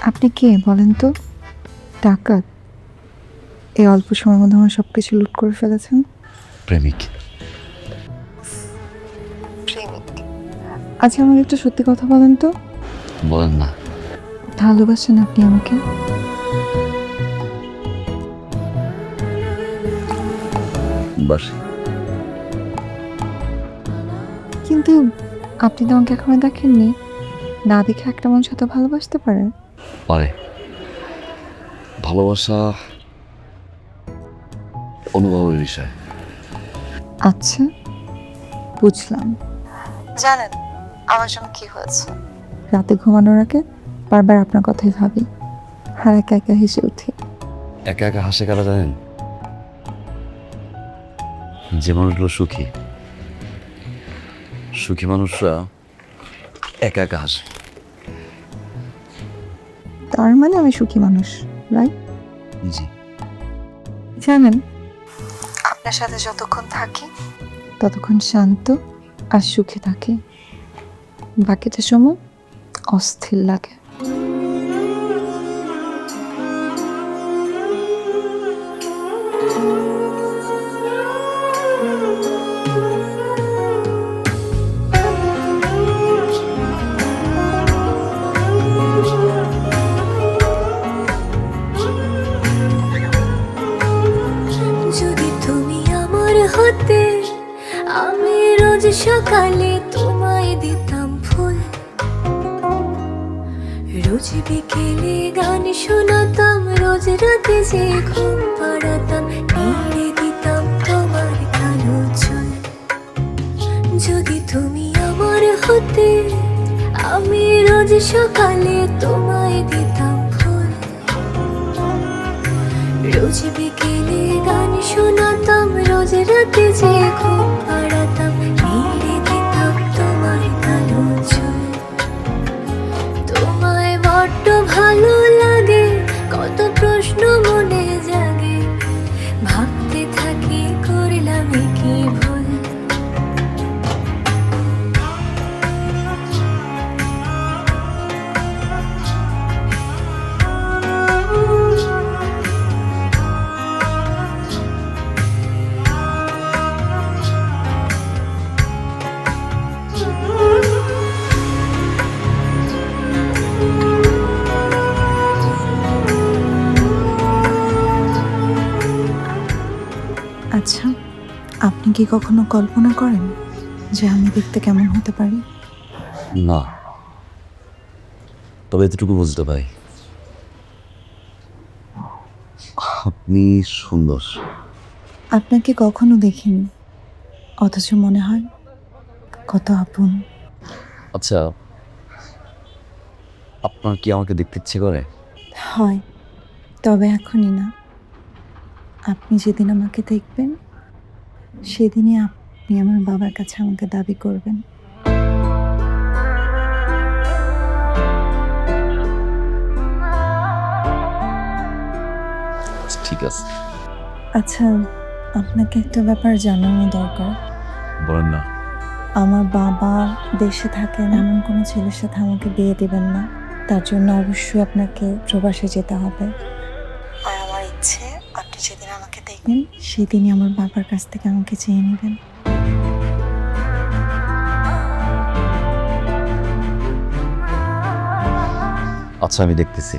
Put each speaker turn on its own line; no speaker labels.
আপনি কে বলেন তো? ডাকাত? এই অল্প সময়ের মধ্যে আমার সবকিছু লুট করে ফেলেছেন।
প্রেমিক।
প্রেমিক? আচ্ছা, আমাকে একটু সত্যি কথা বলেন তো,
বলেন না।
ভালোবাসেন আপনি আমাকে?
বাসি।
কিন্তু আপনি তো আমাকে এখনো দেখেননি। না দেখে একটা মানুষ এত ভালোবাসতে পারে?
পারে। ভালোবাসা অনুভবের বিষয়।
আচ্ছা, বুঝলাম। জানেন আমার জন্য কি হয়েছে? রাতে ঘুমানোর আগে বারবার আপনার কথাই ভাবি, আর একা একা হেসে উঠি।
একা একা হাসে কারা জানেন? যে মানুষগুলো সুখী, সুখী মানুষরা একা একা হাসে।
তার মানে আমি সুখী মানুষ, রাইট?
জি।
জানেন, আপনার সাথে যতক্ষণ থাকি ততক্ষণ শান্ত আর সুখে থাকি, বাকিটা সময় অস্থির লাগে।
যদি তুমি আমার হতে, আমি রোজ সকালে তোমায় দিতাম ফুল, রোজ বিকেলে গান শোনাতাম, রোজ রাতে যে ঘুম পাড়াতাম, নেড়ে দিতাম তোমার কালো চুল। যদি তুমি আমার হতে, আমি রোজ সকালে তোমায় দিতাম ফুল, রোজ বিকেলে গান শোনাতাম, রোজ রাতে যে ঘুম পাড়াতাম, নেড়ে দিতাম তোমার কালো চুল। তোমায় বড্ড ভালো লাগে, কত প্রশ্ন মনে জাগে, ভাবতে থাকি করলাম কি ভুল।
আচ্ছা, আপনি কি কখনো কল্পনা করেন যে আমি দেখতে কেমন হতে পারি?
না, তবে এতটুকু বুঝতে পারি, আপনি সুন্দর।
আপনাকে কখনো দেখিনি, অথচ মনে হয় কত আপন।
আচ্ছা, আপনার কি আমাকে দেখতে ইচ্ছে করে?
হয়, তবে এখনই না। আপনি যেদিন আমাকে দেখবেন সেদিনই আপনি আমার বাবার কাছে আমাকে দাবি করবেন।
ঠিক আছে।
আচ্ছা, আপনাকে একটা ব্যাপার জানানো দরকার।
বলেন না।
আমার বাবা দেশে থাকেন এমন কোনো ছেলের সাথে আমাকে বিয়ে দেবেন না। তার জন্য অবশ্যই আপনাকে প্রবাসে যেতে হবে। আর আমার ইচ্ছে, আপনি যেদিন আমাকে দেখবেন সেদিনই আমার বাবার কাছ থেকে আমাকে চেয়ে নেবেন।
আচ্ছা, আমি দেখতেছি।